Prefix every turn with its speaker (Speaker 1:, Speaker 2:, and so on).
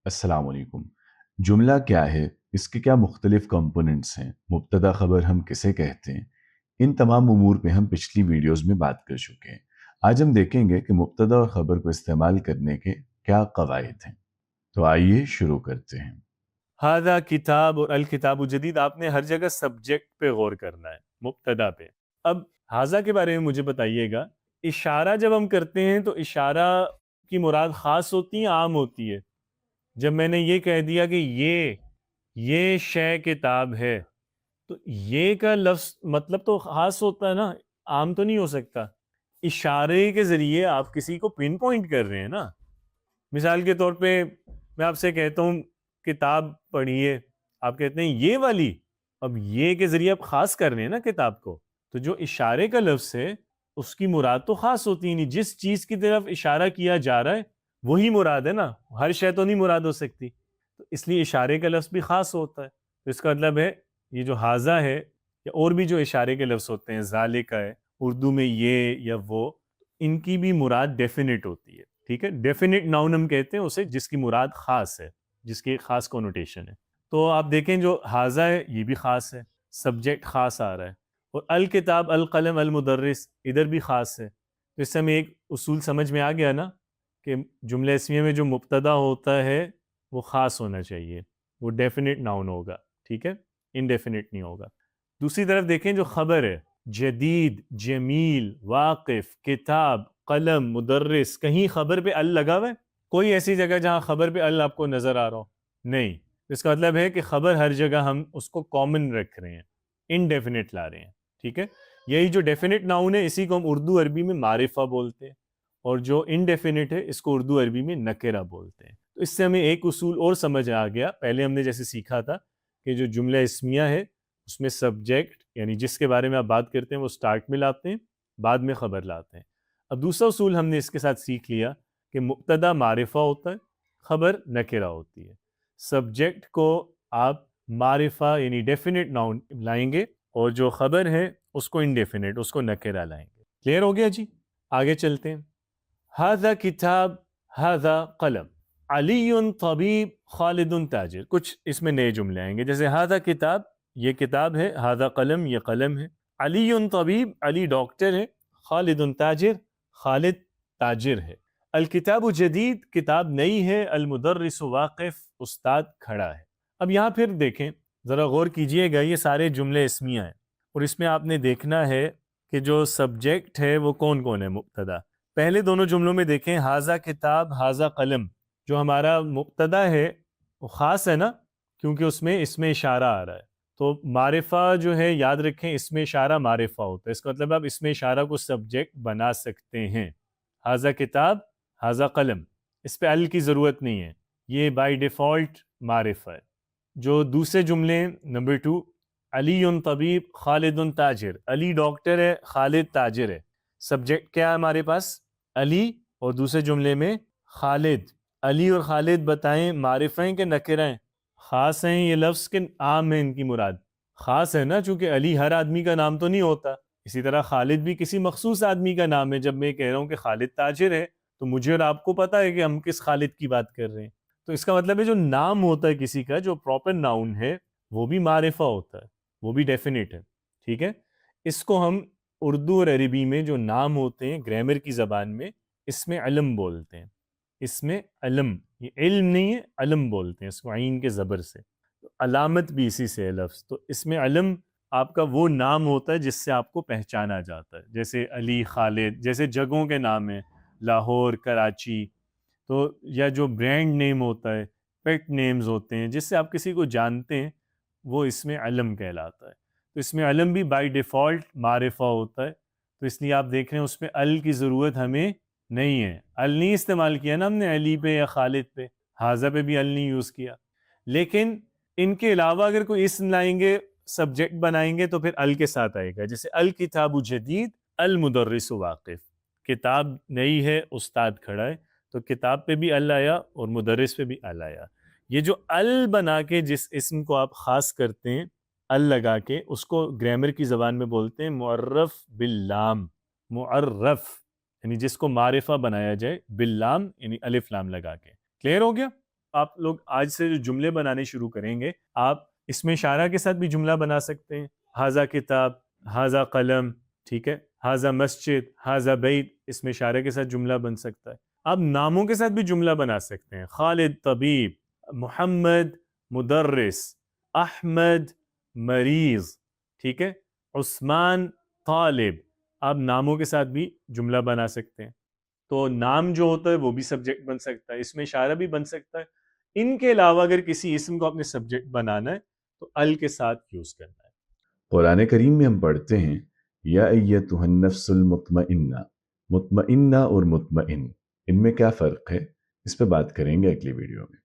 Speaker 1: السلام علیکم۔ جملہ کیا ہے؟ اس کے کیا مختلف کمپوننٹس ہیں؟ مبتدا خبر ہم کسے کہتے ہیں؟ ان تمام امور پہ ہم پچھلی ویڈیوز میں بات کر چکے ہیں۔ آج ہم دیکھیں گے کہ مبتدا اور خبر کو استعمال کرنے کے کیا قواعد ہیں۔ تو آئیے شروع کرتے ہیں۔
Speaker 2: ہاذا کتاب اور الکتاب جدید، آپ نے ہر جگہ سبجیکٹ پہ غور کرنا ہے، مبتدا پہ۔ اب ہاذا کے بارے میں مجھے بتائیے گا، اشارہ جب ہم کرتے ہیں تو اشارہ کی مراد خاص ہوتی ہے عام ہوتی ہے؟ جب میں نے یہ کہہ دیا کہ یہ شے کتاب ہے، تو یہ کا لفظ مطلب تو خاص ہوتا ہے نا، عام تو نہیں ہو سکتا۔ اشارے کے ذریعے آپ کسی کو پن پوائنٹ کر رہے ہیں نا۔ مثال کے طور پہ میں آپ سے کہتا ہوں کتاب پڑھیے، آپ کہتے ہیں یہ والی، اب یہ کے ذریعے آپ خاص کر رہے ہیں نا کتاب کو، تو جو اشارے کا لفظ ہے اس کی مراد تو خاص ہوتی ہے، نہیں جس چیز کی طرف اشارہ کیا جا رہا ہے وہی مراد ہے نا، ہر شے تو نہیں مراد ہو سکتی، تو اس لیے اشارے کا لفظ بھی خاص ہوتا ہے۔ تو اس کا مطلب ہے یہ جو ہاذا ہے یا اور بھی جو اشارے کے لفظ ہوتے ہیں، ذالک ہے اردو میں یہ یا وہ، ان کی بھی مراد ڈیفینٹ ہوتی ہے، ٹھیک ہے۔ ڈیفینٹ ناؤن ہم کہتے ہیں اسے جس کی مراد خاص ہے، جس کی خاص کنوٹیشن ہے۔ تو آپ دیکھیں جو ہاذا ہے یہ بھی خاص ہے، سبجیکٹ خاص آ رہا ہے، اور الکتاب القلم المدرس ادھر بھی خاص ہے۔ تو اس سے ہمیں ایک اصول سمجھ میں آ گیا نا کہ جملہ اسمیہ میں جو مبتدا ہوتا ہے وہ خاص ہونا چاہیے، وہ ڈیفینٹ ناؤن ہوگا، ٹھیک ہے، انڈیفینٹ نہیں ہوگا۔ دوسری طرف دیکھیں جو خبر ہے، جدید، جمیل، واقف، کتاب، قلم، مدرس، کہیں خبر پہ ال لگا ہوا ہے؟ کوئی ایسی جگہ جہاں خبر پہ ال آپ کو نظر آ رہا ہو؟ نہیں۔ اس کا مطلب ہے کہ خبر ہر جگہ ہم اس کو کامن رکھ رہے ہیں، انڈیفینٹ لا رہے ہیں، ٹھیک ہے۔ یہی جو ڈیفینٹ ناؤن ہے اسی کو ہم اردو عربی میں معرفہ بولتے ہیں، اور جو انڈیفینٹ ہے اس کو اردو عربی میں نکرہ بولتے ہیں۔ تو اس سے ہمیں ایک اصول اور سمجھ آ گیا۔ پہلے ہم نے جیسے سیکھا تھا کہ جو جملہ اسمیہ ہے اس میں سبجیکٹ یعنی جس کے بارے میں آپ بات کرتے ہیں وہ سٹارٹ میں لاتے ہیں، بعد میں خبر لاتے ہیں۔ اب دوسرا اصول ہم نے اس کے ساتھ سیکھ لیا کہ مبتدا معرفہ ہوتا ہے، خبر نکرہ ہوتی ہے۔ سبجیکٹ کو آپ معرفہ یعنی ڈیفینٹ ناؤن لائیں گے، اور جو خبر ہے اس کو انڈیفینٹ، اس کو نکرہ لائیں گے۔ کلیئر ہو گیا جی؟ آگے چلتے ہیں۔ ہذا کتاب، ہذا قلم، علی طبیب، خالد تاجر۔ کچھ اس میں نئے جملے آئیں گے، جیسے ہذا کتاب، یہ کتاب ہے، ہذا قلم، یہ قلم ہے، علی طبیب، علی ڈاکٹر ہے، خالد تاجر، خالد تاجر ہے، الکتاب جدید، کتاب نئی ہے، المدرس واقف، استاد کھڑا ہے۔ اب یہاں پھر دیکھیں، ذرا غور کیجئے گا، یہ سارے جملے اسمیہ ہیں، اور اس میں آپ نے دیکھنا ہے کہ جو سبجیکٹ ہے وہ کون کون ہے مبتدا۔ پہلے دونوں جملوں میں دیکھیں، ہذا کتاب، ہذا قلم، جو ہمارا مبتدا ہے وہ خاص ہے نا، کیونکہ اس میں اسم اشارہ آ رہا ہے۔ تو معرفہ جو ہے یاد رکھیں اسم اشارہ معرفہ ہوتا ہے، اس کا مطلب آپ اسم اشارہ کو سبجیکٹ بنا سکتے ہیں۔ ہذا کتاب، ہذا قلم، اس پہ ال کی ضرورت نہیں ہے، یہ بائی ڈیفالٹ معرفہ ہے۔ جو دوسرے جملے نمبر 2، علی طبیب، خالد تاجر، علی ڈاکٹر ہے، خالد تاجر ہے، سبجیکٹ کیا ہے ہمارے پاس؟ علی، اور دوسرے جملے میں خالد۔ علی اور خالد بتائیں معرفہ ہیں کہ نکرہ ہیں؟ خاص ہیں یہ لفظ کہ عام ہے ان کی مراد؟ خاص ہے نا، چونکہ علی ہر آدمی کا نام تو نہیں ہوتا، اسی طرح خالد بھی کسی مخصوص آدمی کا نام ہے۔ جب میں کہہ رہا ہوں کہ خالد تاجر ہے تو مجھے اور آپ کو پتہ ہے کہ ہم کس خالد کی بات کر رہے ہیں۔ تو اس کا مطلب ہے جو نام ہوتا ہے کسی کا، جو پراپر ناؤن ہے، وہ بھی معرفہ ہوتا ہے، وہ بھی ڈیفینٹ ہے، ٹھیک ہے۔ اس کو ہم اردو اور عربی میں جو نام ہوتے ہیں گرامر کی زبان میں اس میں علم بولتے ہیں، اس میں علم، یہ علم نہیں ہے، علم بولتے ہیں اس کو عین کے زبر سے، علامت بھی اسی سے ہے لفظ۔ تو اس میں علم آپ کا وہ نام ہوتا ہے جس سے آپ کو پہچانا جاتا ہے، جیسے علی، خالد، جیسے جگہوں کے نام ہیں، لاہور، کراچی، تو یا جو برانڈ نیم ہوتا ہے، پیٹ نیمز ہوتے ہیں جس سے آپ کسی کو جانتے ہیں، وہ اس میں علم کہلاتا ہے۔ تو اس میں علم بھی بائی ڈیفالٹ معرفہ ہوتا ہے، تو اس لیے آپ دیکھ رہے ہیں اس میں ال کی ضرورت ہمیں نہیں ہے، ال نہیں استعمال کیا نا ہم نے علی پہ یا خالد پہ، ہاذا پہ بھی ال نہیں یوز کیا۔ لیکن ان کے علاوہ اگر کوئی اسم لائیں گے، سبجیکٹ بنائیں گے، تو پھر ال کے ساتھ آئے گا، جیسے الکتاب جدید، المدرس واقف، کتاب نئی ہے، استاد کھڑا ہے، تو کتاب پہ بھی ال آیا اور مدرس پہ بھی ال آیا۔ یہ جو ال بنا کے جس اسم کو آپ خاص کرتے ہیں ال لگا کے، اس کو گرامر کی زبان میں بولتے ہیں معرف باللام۔ معرف یعنی جس کو معرفہ بنایا جائے باللام، یعنی الف لام لگا کے۔ کلیئر ہو گیا؟ آپ لوگ آج سے جو جملے بنانے شروع کریں گے، آپ اس میں اشارہ کے ساتھ بھی جملہ بنا سکتے ہیں. ہاذا کتاب، ہاذا قلم، ٹھیک ہے، ہاذا مسجد، ہاذا بیت، اس میں اشارے کے ساتھ جملہ بن سکتا ہے. آپ ناموں کے ساتھ بھی جملہ بنا سکتے ہیں. خالد طبیب، محمد مدرس، احمد مریض، ٹھیک ہے، عثمان طالب. آپ ناموں کے ساتھ بھی جملہ بنا سکتے ہیں. تو نام جو ہوتا ہے وہ بھی سبجیکٹ بن سکتا ہے، اس میں اشارہ بھی بن سکتا ہے. ان کے علاوہ اگر کسی اسم کو اپنے سبجیکٹ بنانا ہے تو ال کے ساتھ یوز کرنا ہے.
Speaker 1: قرآن کریم میں ہم پڑھتے ہیں یا ایتھا النفس المطمئنہ. مطمئنہ اور مطمئن، ان میں کیا فرق ہے؟ اس پہ بات کریں گے اگلی ویڈیو میں.